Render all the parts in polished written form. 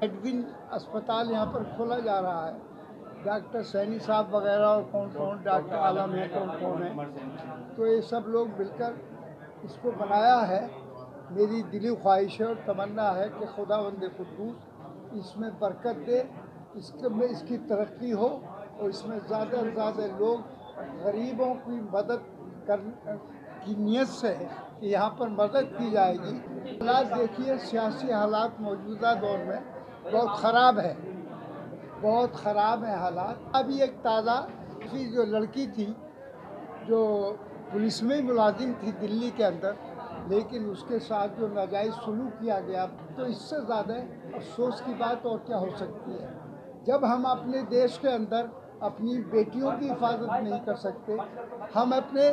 Edwin अस्पताल यहाँ पर खोला जा रहा है। डॉक्टर सैनी साहब वगैरह और कौन कौन डॉक्टर आलम है, कौन कौन है, तो ये सब लोग मिलकर इसको बनाया है। मेरी दिली ख्वाहिश है और तमन्ना है कि खुदावंद कुद्दूस इसमें बरकत दे, इसकी तरक्की हो और इसमें ज़्यादा से ज़्यादा लोग गरीबों की मदद की नीयत से कि यहाँ पर मदद की जाएगी। हालात देखिए, सियासी हालात मौजूदा दौर में बहुत ख़राब है, बहुत ख़राब है हालात। अभी एक ताज़ा जो लड़की थी जो पुलिस में मुलाजिम थी दिल्ली के अंदर, लेकिन उसके साथ जो नाजायज़ सलूक किया गया, तो इससे ज़्यादा अफसोस की बात और क्या हो सकती है। जब हम अपने देश के अंदर अपनी बेटियों की हिफाजत नहीं कर सकते, हम अपने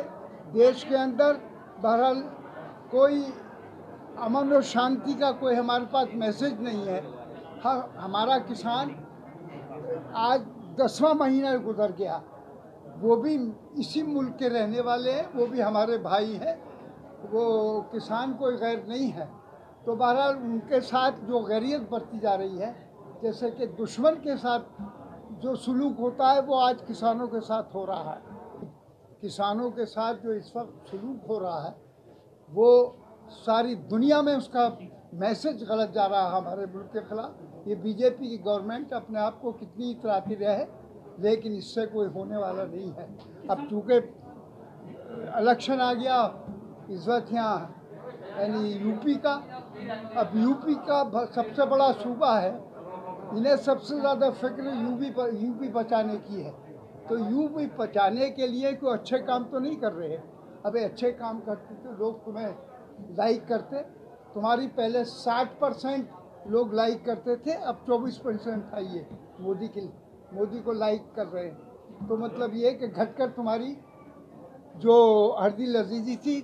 देश के अंदर बहरहाल कोई अमन और शांति का कोई हमारे पास मैसेज नहीं है। हमारा किसान आज 10वां महीना गुजर गया, वो भी इसी मुल्क के रहने वाले हैं, वो भी हमारे भाई हैं, वो किसान कोई गैर नहीं है। तो बहरहाल उनके साथ जो गैरियत बरती जा रही है, जैसे कि दुश्मन के साथ जो सलूक होता है, वो आज किसानों के साथ हो रहा है। किसानों के साथ जो इस वक्त सलूक हो रहा है, वो सारी दुनिया में उसका मैसेज गलत जा रहा है हमारे मुल्क के खिलाफ। ये बीजेपी की गवर्नमेंट अपने आप को कितनी इतराती रहे, लेकिन इससे कोई होने वाला नहीं है। अब चूँकि इलेक्शन आ गया इस वक्त यहाँ, यानी यूपी का, अब यूपी का सबसे बड़ा सूबा है, इन्हें सबसे ज़्यादा फिक्र यूपी बचाने की है। तो यूपी बचाने के लिए कोई अच्छे काम तो नहीं कर रहे हैं। अब अच्छे काम करते तो लोग तुम्हें लाइक करते। तुम्हारी पहले 60% लोग लाइक करते थे, अब 24% था ये मोदी को लाइक कर रहे हैं। तो मतलब ये कि घटकर तुम्हारी जो हरदी लजीजी थी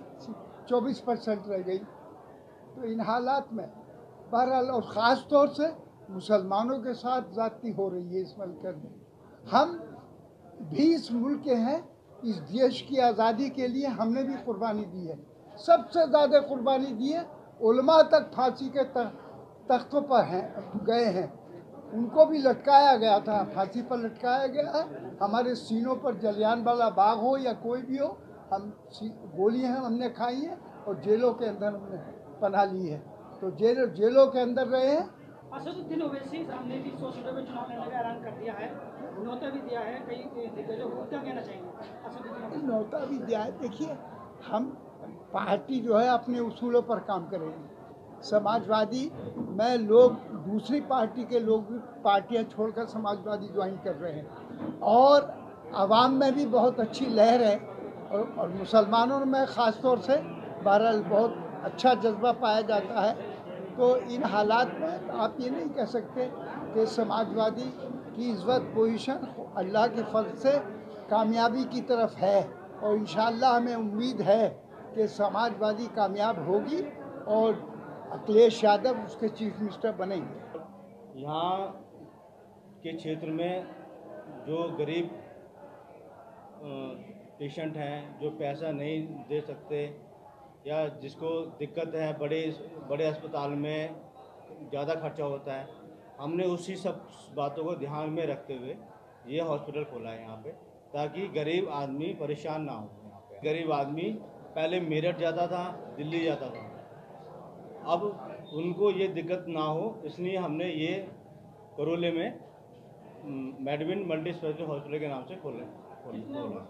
24% रह गई। तो इन हालात में बहरहाल और ख़ास तौर से मुसलमानों के साथ ज़्यादती हो रही है इस मुल्क में। हम भी इस मुल्क के हैं, इस देश की आज़ादी के लिए हमने भी कुर्बानी दी है, सबसे ज़्यादा कुर्बानी दी है। उलमा तक फांसी के तख्तों पर गए हैं, उनको भी लटकाया गया था, फांसी पर लटकाया गया है। हमारे सीनों पर जलियांवाला बाग हो या कोई भी हो, हम गोलियां हमने खाई हैं और जेलों के अंदर हमने पनाह ली है। तो जेलों के अंदर रहे हैं। असदुद्दीन ओवैसी सामने भी 100 सीटों में चुनाव लड़ने का ऐलान कर दिया है, न्योता भी दिया है, कई दिग्गजों को क्या कहना चाहेंगे? न्योता भी दिया है। देखिए, हम पार्टी जो है अपने उसूलों पर काम करेगी। समाजवादी में लोग दूसरी पार्टी के लोग भी पार्टियां छोड़कर समाजवादी ज्वाइन कर रहे हैं और आवाम में भी बहुत अच्छी लहर है और मुसलमानों में ख़ास तौर से बहरहाल बहुत अच्छा जज्बा पाया जाता है। तो इन हालात में आप ये नहीं कह सकते कि समाजवादी की इस वक्त पोजीशन अल्लाह के फजल से कामयाबी की तरफ है और इंशाअल्लाह हमें उम्मीद है कि समाजवादी कामयाब होगी और अखिलेश यादव उसके चीफ मिनिस्टर बनेंगे। यहाँ के क्षेत्र में जो गरीब पेशेंट हैं, जो पैसा नहीं दे सकते या जिसको दिक्कत है, बड़े अस्पताल में ज़्यादा खर्चा होता है, हमने उसी सब बातों को ध्यान में रखते हुए ये हॉस्पिटल खोला है यहाँ पे, ताकि गरीब आदमी परेशान ना हो। यहाँ पे गरीब आदमी पहले मेरठ जाता था, दिल्ली जाता था, अब उनको ये दिक्कत ना हो, इसलिए हमने ये करौली में मेडविन मल्टी स्पेशलिटी हॉस्पिटल के नाम से खोला।